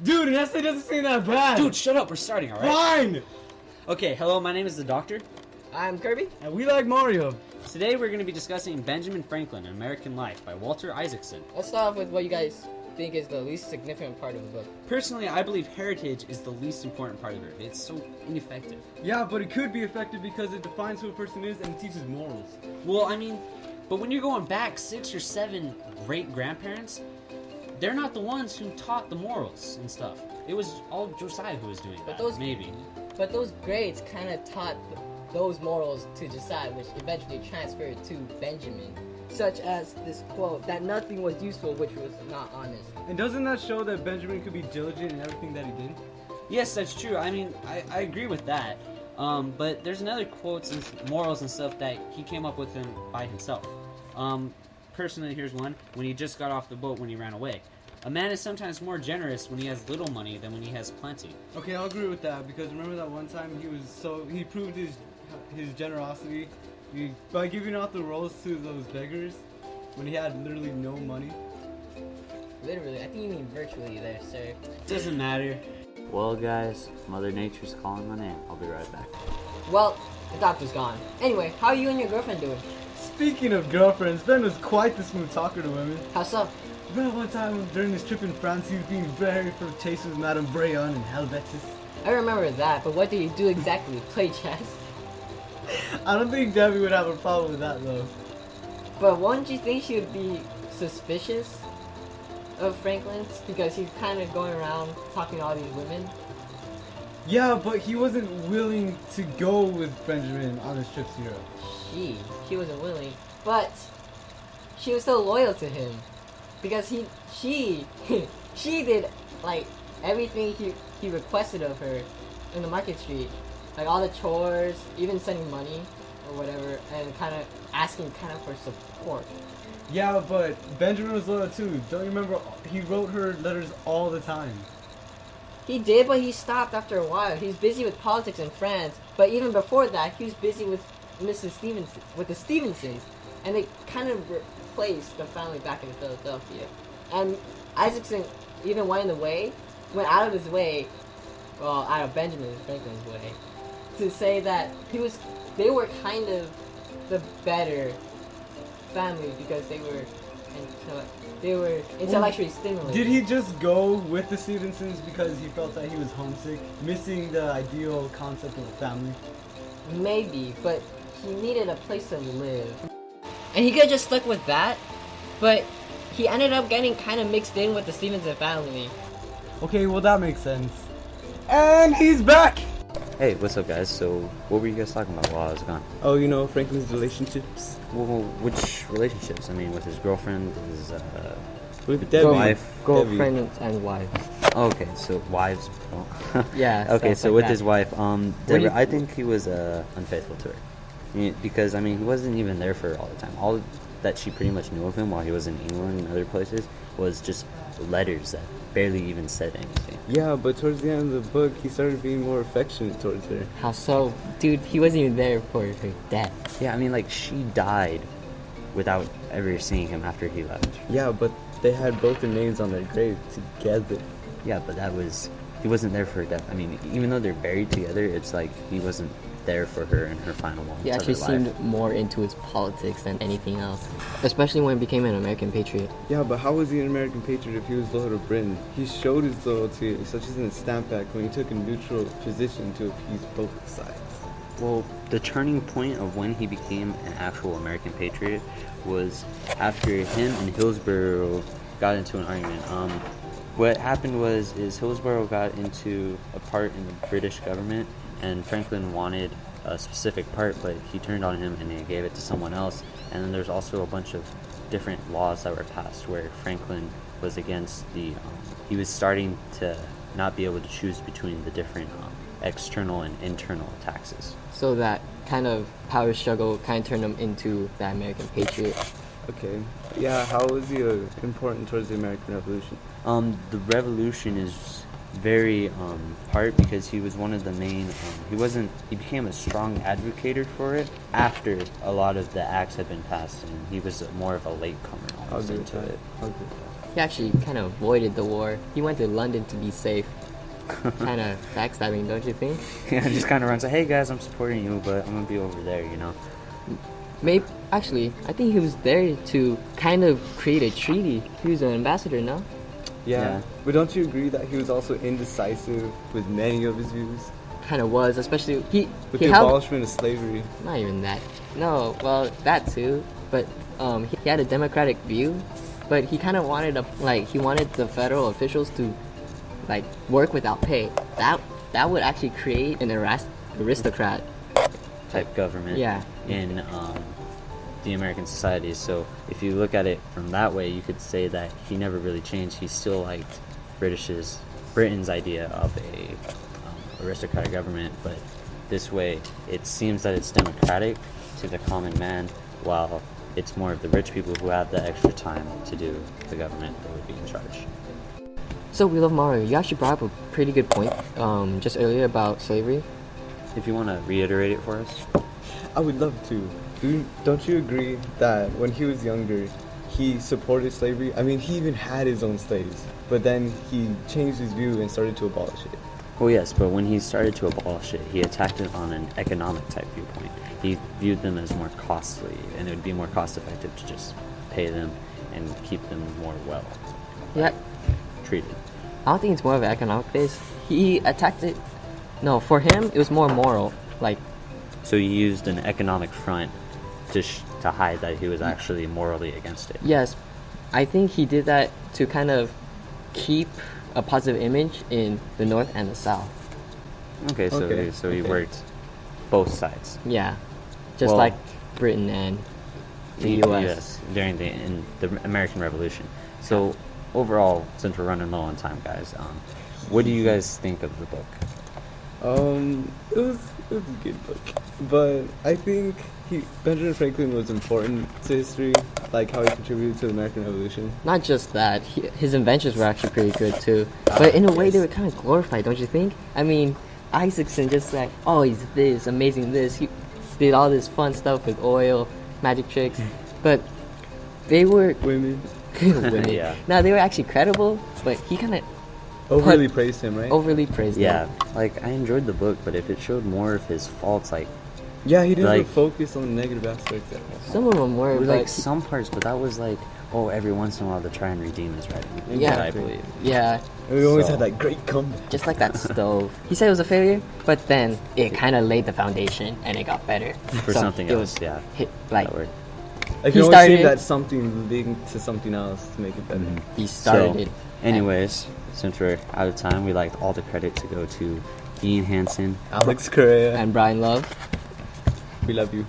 Dude, an essay doesn't seem that bad. Dude, shut up. We're starting, alright? Fine! Okay, hello, my name is the Doctor. I'm Kirby. And we like Mario. Today we're going to be discussing Benjamin Franklin, An American Life by Walter Isaacson. Let's start off with what you guys think is the least significant part of the book. Personally, I believe heritage is the least important part of it. It's so ineffective. Yeah, but it could be effective because it defines who a person is and it teaches morals. Well, I mean, but when you're going back 6 or 7 great-grandparents, they're not the ones who taught the morals and stuff. It was all Josiah who was doing that, maybe. But those grades kind of taught those morals to Josiah, which eventually transferred to Benjamin. Such as this quote, that nothing was useful which was not honest. And doesn't that show that Benjamin could be diligent in everything that he did? Yes, that's true. I mean, I agree with that. But there's another quotes and morals and stuff that he came up with by himself. Personally, here's one. When he just got off the boat when he ran away. A man is sometimes more generous when he has little money than when he has plenty. Okay, I'll agree with that because remember that one time he proved his generosity by giving out the rolls to those beggars when he had literally no money. Literally, I think you mean virtually there, sir. Doesn't matter. Well, guys, Mother Nature's calling my name. I'll be right back. Well, the doctor's gone. Anyway, how are you and your girlfriend doing? Speaking of girlfriends, Ben was quite the smooth talker to women. How so? Remember one time during this trip in France, he was being very flirtatious with Madame Brayon and Helvetis? I remember that, but what did you do exactly? Play chess? I don't think Debbie would have a problem with that though. But wouldn't you think she would be suspicious of Franklin's? Because he's kind of going around talking to all these women. Yeah, but he wasn't willing to go with Benjamin on his trip to Europe. She wasn't willing, but she was still loyal to him. Because she did like everything he requested of her in the market street, like all the chores, even sending money or whatever, and kind of asking for support. Yeah, but Benjamin was loyal too. Don't you remember? He wrote her letters all the time. He did, but he stopped after a while. He's busy with politics in France, but even before that, he was busy with Mrs. Stevenson, with the Stevensons, and they kind of replaced the family back in Philadelphia. And Isaacson even went out of his way, well, out of Benjamin Franklin's way, to say that they were kind of the better family because they were intellectually stimulated. Did he just go with the Stevensons because he felt that he was homesick, missing the ideal concept of a family? Maybe, but he needed a place to live. And he could have just stuck with that, but he ended up getting kind of mixed in with the Stevenson family. Okay, well that makes sense. And he's back! Hey, what's up, guys? So, what were you guys talking about while I was gone? Oh, you know, Franklin's relationships. Well, which relationships? I mean, with his girlfriend, his With Debbie. wife. Girlfriend and wife. Okay, so wives. Oh. Yeah. Okay, so like with that. his wife, Deborah, I think he was unfaithful to her. Because, I mean, he wasn't even there for her all the time. All that she pretty much knew of him while he was in England and other places was just letters that barely even said anything. Yeah, but towards the end of the book, he started being more affectionate towards her. How so? Dude, he wasn't even there for her death. Yeah, I mean, like, she died without ever seeing him after he left. Yeah, but they had both their names on their grave together. Yeah, but he wasn't there for her death. I mean, even though they're buried together, it's like he wasn't there for her in her final moments He of actually her life. seemed more into his politics than anything else. Especially when he became an American patriot. Yeah, but how was he an American patriot if he was loyal to Britain? He showed his loyalty, such as in the Stamp Act, when he took a neutral position to appease both sides. Well, the turning point of when he became an actual American patriot was after him and Hillsborough got into an argument. What happened is Hillsborough got into a part in the British government, and Franklin wanted a specific part, but he turned on him and he gave it to someone else. And then there's also a bunch of different laws that were passed where Franklin was against he was starting to not be able to choose between the different external and internal taxes. So that kind of power struggle kind of turned him into the American patriot. Okay. Yeah, how was he important towards the American Revolution? The revolution is very hard because he was one of the main, he became a strong advocate for it after a lot of the acts had been passed, and he was more of a latecomer almost into it. he actually kind of avoided the war. He went to London to be safe. Kind of backstabbing, don't you think? Yeah, just kind of runs like, hey guys, I'm supporting you, but I'm gonna be over there, you know. Maybe actually, I think he was there to kind of create a treaty. He was an ambassador, no? Yeah. But don't you agree that he was also indecisive with many of his views? Kind of was, especially With he the helped. abolishment of slavery. Not even that. No, well, that too. But he had a democratic view, but he kind of wanted he wanted the federal officials to like work without pay. That would actually create an aristocrat Type government. Yeah. In the American society. So if you look at it from that way, you could say that he never really changed. He still liked Britain's idea of a aristocratic government, but this way it seems that it's democratic to the common man, while it's more of the rich people who have the extra time to do the government that would be in charge. So we love Mario. You actually brought up a pretty good point just earlier about slavery. If you want to reiterate it for us. I would love to. Don't you agree that when he was younger, he supported slavery? I mean, he even had his own slaves, but then he changed his view and started to abolish it. Well, yes, but when he started to abolish it, he attacked it on an economic type viewpoint. He viewed them as more costly, and it would be more cost effective to just pay them and keep them more well Yeah, treated. I don't think it's more of an economic base. He attacked it. No, for him it was more moral. Like, So he used an economic front to hide that he was actually morally against it. yes, I think he did that to kind of keep a positive image in the North and the South. Okay, so Okay, he okay. worked both sides. Yeah, just Well, like Britain and the U.S. during the American Revolution. So overall, since we're running low on time, guys, what do you guys think of the book? It was a good book, but I think Benjamin Franklin was important to history, like how he contributed to the American Revolution. Not just that, his inventions were actually pretty good too. But in a way, they were kind of glorified, don't you think? I mean, Isaacson just like, oh, he's this, amazing this. He did all this fun stuff with oil, magic tricks. But they were Women women. Yeah. No, they were actually credible, but he kind of overly praised him, right? overly praised Yeah, them. like I enjoyed the book, but if it showed more of his faults, like Yeah, he didn't Like- focus on the negative aspects at all. Some of them were, Or but like some parts, but that was like, oh, every once in a while to try and redeem his writing. Yeah. I believe. yeah, And we always So- had that great comeback. just like that stove. He said it was a failure, but then it kind of laid the foundation and it got better. For So something it else, was yeah. hit, like That word. I He can always started say it. that something linked to something else to make it better. Mhm. he started So, it. Anyways, since we're out of time, we'd like all the credit to go to Ian Hansen. Alex Correa, And Brian Love. we love you.